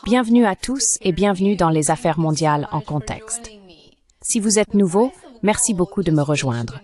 Bienvenue à tous et bienvenue dans les affaires mondiales en contexte. Si vous êtes nouveau, merci beaucoup de me rejoindre.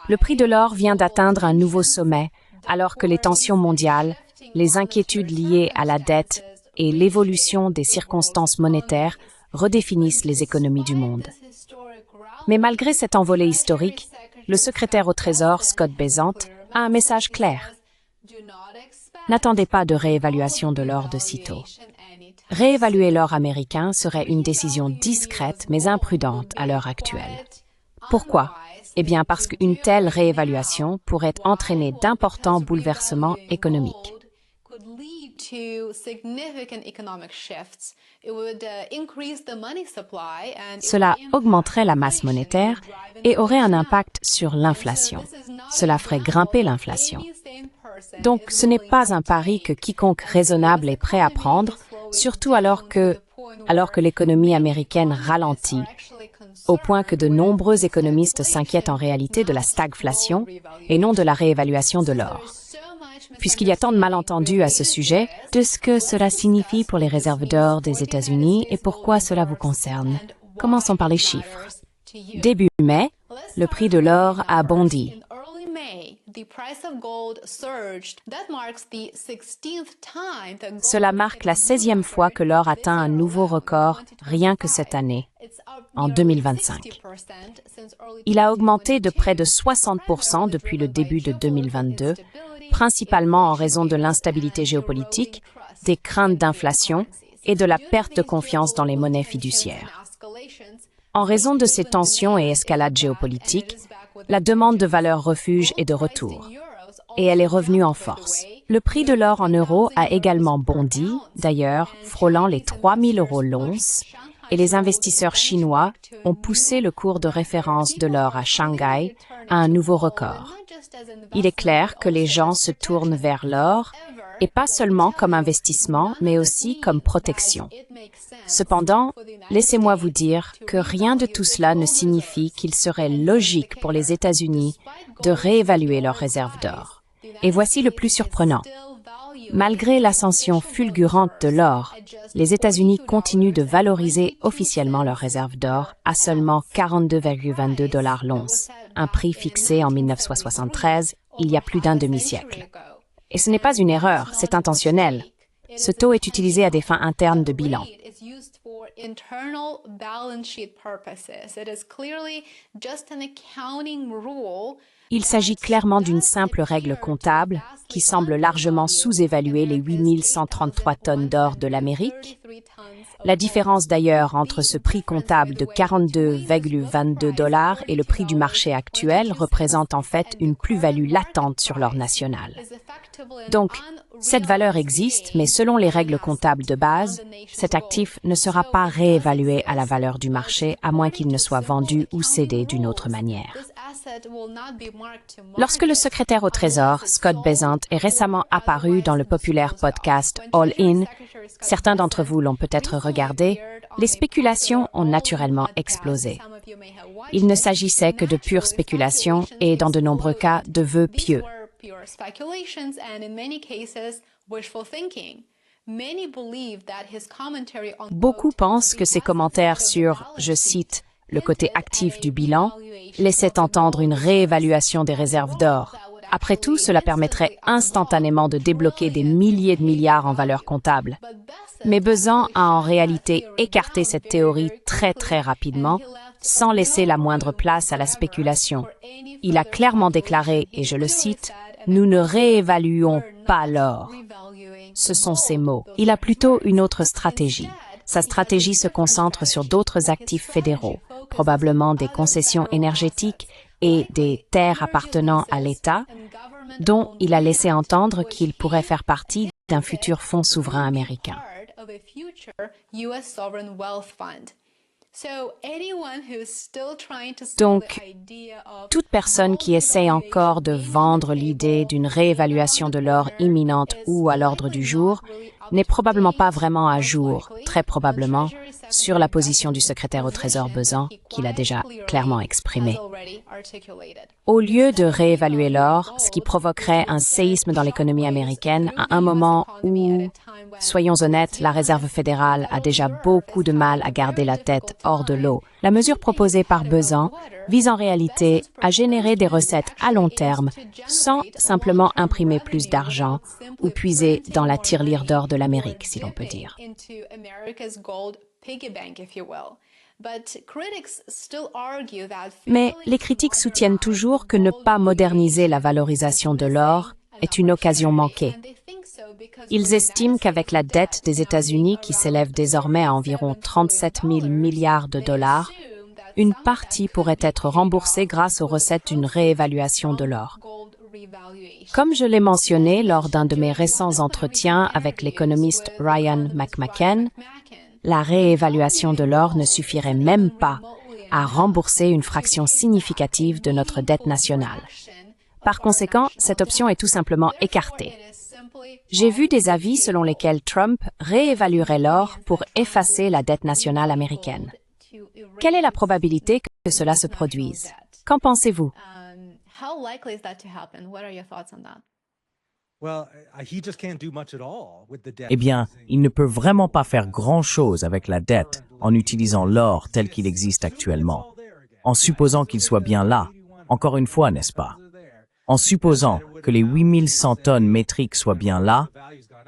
Le prix de l'or vient d'atteindre un nouveau sommet alors que les tensions mondiales, les inquiétudes liées à la dette et l'évolution des circonstances monétaires redéfinissent les économies du monde. Mais malgré cette envolée historique, le secrétaire au Trésor, Scott Bessent, a un message clair. N'attendez pas de réévaluation de l'or de sitôt. Réévaluer l'or américain serait une décision discrète mais imprudente à l'heure actuelle. Pourquoi? Eh bien parce qu'une telle réévaluation pourrait entraîner d'importants bouleversements économiques. Cela augmenterait la masse monétaire et aurait un impact sur l'inflation. Cela ferait grimper l'inflation. Donc, ce n'est pas un pari que quiconque raisonnable est prêt à prendre, surtout alors que l'économie américaine ralentit, au point que de nombreux économistes s'inquiètent en réalité de la stagflation et non de la réévaluation de l'or. Puisqu'il y a tant de malentendus à ce sujet, de ce que cela signifie pour les réserves d'or des États-Unis et pourquoi cela vous concerne. Commençons par les chiffres. Début mai, le prix de l'or a bondi. Cela marque la 16e fois que l'or atteint un nouveau record rien que cette année, en 2025. Il a augmenté de près de 60% depuis le début de 2022, principalement en raison de l'instabilité géopolitique, des craintes d'inflation et de la perte de confiance dans les monnaies fiduciaires. En raison de ces tensions et escalades géopolitiques, la demande de valeurs refuge est de retour, et elle est revenue en force. Le prix de l'or en euros a également bondi, d'ailleurs, frôlant les 3 000 € l'once, et les investisseurs chinois ont poussé le cours de référence de l'or à Shanghai à un nouveau record. Il est clair que les gens se tournent vers l'or, et pas seulement comme investissement, mais aussi comme protection. Cependant, laissez-moi vous dire que rien de tout cela ne signifie qu'il serait logique pour les États-Unis de réévaluer leurs réserves d'or. Et voici le plus surprenant. Malgré l'ascension fulgurante de l'or, les États-Unis continuent de valoriser officiellement leurs réserves d'or à seulement 42,22 $ l'once, un prix fixé en 1973, il y a plus d'un demi-siècle. Et ce n'est pas une erreur, c'est intentionnel. Ce taux est utilisé à des fins internes de bilan. Il s'agit clairement d'une simple règle comptable qui semble largement sous-évaluer les 8133 tonnes d'or de l'Amérique. La différence d'ailleurs entre ce prix comptable de 42,22 $ et le prix du marché actuel représente en fait une plus-value latente sur l'or national. Donc, cette valeur existe, mais selon les règles comptables de base, cet actif ne sera pas réévalué à la valeur du marché à moins qu'il ne soit vendu ou cédé d'une autre manière. Lorsque le secrétaire au Trésor, Scott Bessent, est récemment apparu dans le populaire podcast All In, certains d'entre vous l'ont peut-être regardé, les spéculations ont naturellement explosé. Il ne s'agissait que de pure spéculation et, dans de nombreux cas, de vœux pieux. Beaucoup pensent que ses commentaires sur, je cite, le côté actif du bilan, laissaient entendre une réévaluation des réserves d'or. Après tout, cela permettrait instantanément de débloquer des milliers de milliards en valeur comptable. Mais Bessent a en réalité écarté cette théorie très rapidement, sans laisser la moindre place à la spéculation. Il a clairement déclaré, et je le cite, « Nous ne réévaluons pas l'or ». Ce sont ses mots. Il a plutôt une autre stratégie. Sa stratégie se concentre sur d'autres actifs fédéraux, probablement des concessions énergétiques et des terres appartenant à l'État, dont il a laissé entendre qu'ils pourraient faire partie d'un futur fonds souverain américain. Donc, toute personne qui essaie encore de vendre l'idée d'une réévaluation de l'or imminente ou à l'ordre du jour n'est probablement pas vraiment à jour, très probablement, sur la position du secrétaire au Trésor Buzan, qu'il a déjà clairement exprimé. Au lieu de réévaluer l'or, ce qui provoquerait un séisme dans l'économie américaine à un moment où, soyons honnêtes, la Réserve fédérale a déjà beaucoup de mal à garder la tête hors de l'eau, la mesure proposée par Buzan vise en réalité à générer des recettes à long terme sans simplement imprimer plus d'argent ou puiser dans la tirelire d'or de l'Amérique, si l'on peut dire. Mais les critiques soutiennent toujours que ne pas moderniser la valorisation de l'or est une occasion manquée. Ils estiment qu'avec la dette des États-Unis qui s'élève désormais à environ 37 000 milliards de dollars, une partie pourrait être remboursée grâce aux recettes d'une réévaluation de l'or. Comme je l'ai mentionné lors d'un de mes récents entretiens avec l'économiste Ryan McMaken, la réévaluation de l'or ne suffirait même pas à rembourser une fraction significative de notre dette nationale. Par conséquent, cette option est tout simplement écartée. J'ai vu des avis selon lesquels Trump réévaluerait l'or pour effacer la dette nationale américaine. Quelle est la probabilité que cela se produise? Qu'en pensez-vous? Eh bien, il ne peut vraiment pas faire grand-chose avec la dette en utilisant l'or tel qu'il existe actuellement, en supposant qu'il soit bien là, encore une fois, n'est-ce pas? En supposant que les 8100 tonnes métriques soient bien là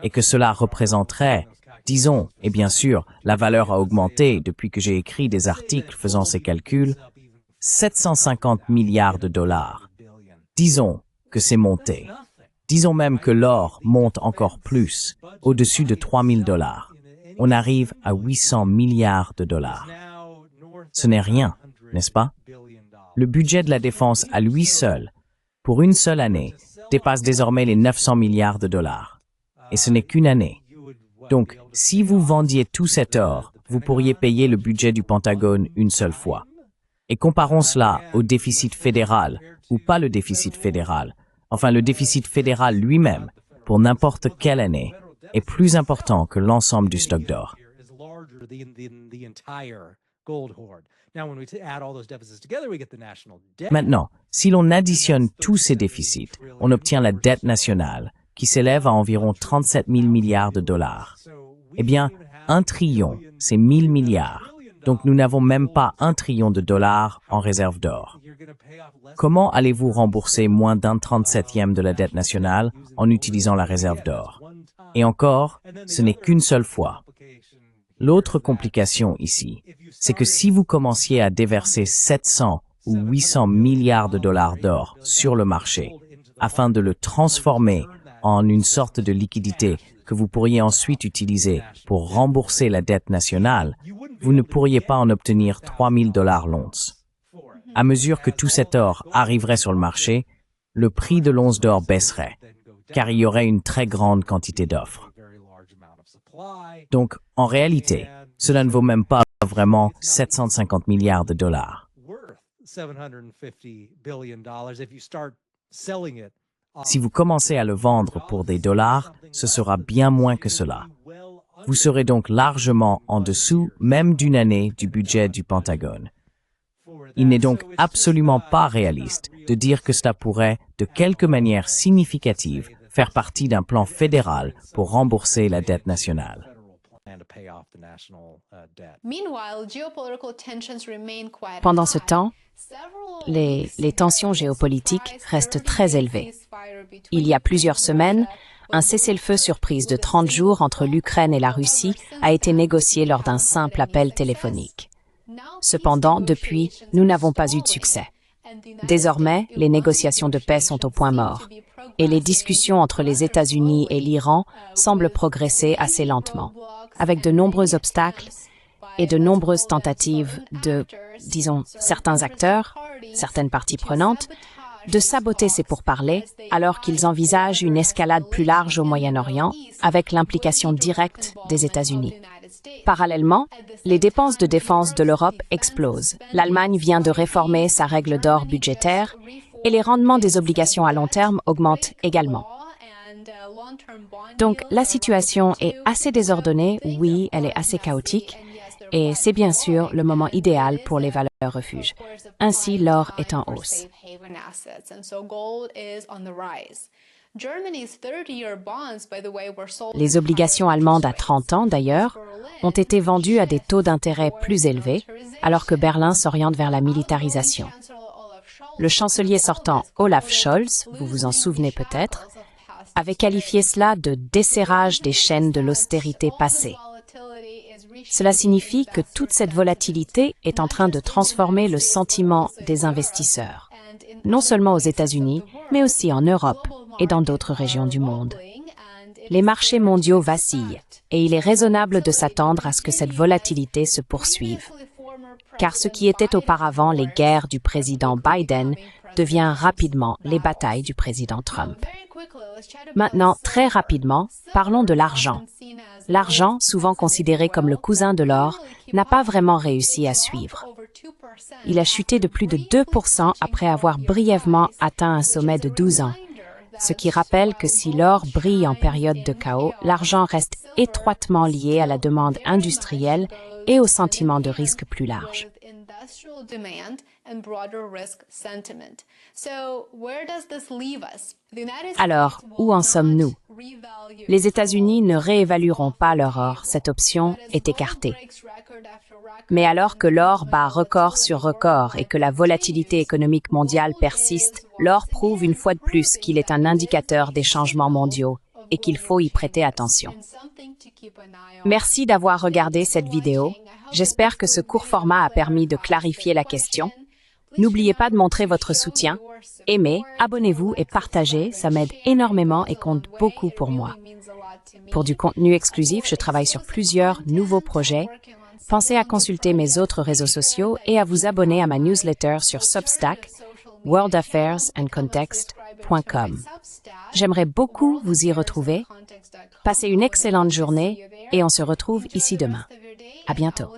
et que cela représenterait, disons, et bien sûr, la valeur a augmenté depuis que j'ai écrit des articles faisant ces calculs, 750 milliards de dollars. Disons que c'est monté. Disons même que l'or monte encore plus, au-dessus de 3000 dollars. On arrive à 800 milliards de dollars. Ce n'est rien, n'est-ce pas? Le budget de la défense à lui seul, pour une seule année, dépasse désormais les 900 milliards de dollars. Et ce n'est qu'une année. Donc, si vous vendiez tout cet or, vous pourriez payer le budget du Pentagone une seule fois. Et comparons cela au déficit fédéral, ou pas le déficit fédéral, enfin le déficit fédéral lui-même, pour n'importe quelle année, est plus important que l'ensemble du stock d'or. Maintenant, si l'on additionne tous ces déficits, on obtient la dette nationale, qui s'élève à environ 37 000 milliards de dollars. Eh bien, 1 trillion, c'est 1000 milliards. Donc nous n'avons même pas 1 trillion de dollars en réserve d'or. Comment allez-vous rembourser moins d'un 37e de la dette nationale en utilisant la réserve d'or? Et encore, ce n'est qu'une seule fois. L'autre complication ici, c'est que si vous commenciez à déverser 700 ou 800 milliards de dollars d'or sur le marché, afin de le transformer en une sorte de liquidité que vous pourriez ensuite utiliser pour rembourser la dette nationale, vous ne pourriez pas en obtenir 3000 dollars l'once. À mesure que tout cet or arriverait sur le marché, le prix de l'once d'or baisserait, car il y aurait une très grande quantité d'offres. Donc, en réalité, cela ne vaut même pas vraiment 750 milliards de dollars. Si vous commencez à le vendre pour des dollars, ce sera bien moins que cela. Vous serez donc largement en dessous même d'une année du budget du Pentagone. Il n'est donc absolument pas réaliste de dire que cela pourrait, de quelque manière significative, faire partie d'un plan fédéral pour rembourser la dette nationale. Pendant ce temps, les tensions géopolitiques restent très élevées. Il y a plusieurs semaines, un cessez-le-feu surprise de 30 jours entre l'Ukraine et la Russie a été négocié lors d'un simple appel téléphonique. Cependant, depuis, nous n'avons pas eu de succès. Désormais, les négociations de paix sont au point mort, et les discussions entre les États-Unis et l'Iran semblent progresser assez lentement, avec de nombreux obstacles et de nombreuses tentatives de, disons, certains acteurs, certaines parties prenantes, de saboter ces pourparlers alors qu'ils envisagent une escalade plus large au Moyen-Orient avec l'implication directe des États-Unis. Parallèlement, les dépenses de défense de l'Europe explosent. L'Allemagne vient de réformer sa règle d'or budgétaire et les rendements des obligations à long terme augmentent également. Donc, la situation est assez désordonnée, oui, elle est assez chaotique, et c'est bien sûr le moment idéal pour les valeurs refuges. Ainsi, l'or est en hausse. Les obligations allemandes à 30 ans, d'ailleurs, ont été vendues à des taux d'intérêt plus élevés, alors que Berlin s'oriente vers la militarisation. Le chancelier sortant Olaf Scholz, vous vous en souvenez peut-être, avait qualifié cela de desserrage des chaînes de l'austérité passée. Cela signifie que toute cette volatilité est en train de transformer le sentiment des investisseurs, non seulement aux États-Unis, mais aussi en Europe et dans d'autres régions du monde. Les marchés mondiaux vacillent et il est raisonnable de s'attendre à ce que cette volatilité se poursuive. Car ce qui était auparavant les guerres du président Biden devient rapidement les batailles du président Trump. Maintenant, très rapidement, parlons de l'argent. L'argent, souvent considéré comme le cousin de l'or, n'a pas vraiment réussi à suivre. Il a chuté de plus de 2% après avoir brièvement atteint un sommet de 12 ans. Ce qui rappelle que si l'or brille en période de chaos, l'argent reste étroitement lié à la demande industrielle et au sentiment de risque plus large. Alors, où en sommes-nous? Les États-Unis ne réévalueront pas leur or, cette option est écartée. Mais alors que l'or bat record sur record et que la volatilité économique mondiale persiste, l'or prouve une fois de plus qu'il est un indicateur des changements mondiaux et qu'il faut y prêter attention. Merci d'avoir regardé cette vidéo. J'espère que ce court format a permis de clarifier la question. N'oubliez pas de montrer votre soutien. Aimez, abonnez-vous et partagez, ça m'aide énormément et compte beaucoup pour moi. Pour du contenu exclusif, je travaille sur plusieurs nouveaux projets. Pensez à consulter mes autres réseaux sociaux et à vous abonner à ma newsletter sur Substack, worldaffairsandcontext.com. J'aimerais beaucoup vous y retrouver. Passez une excellente journée et on se retrouve ici demain. À bientôt.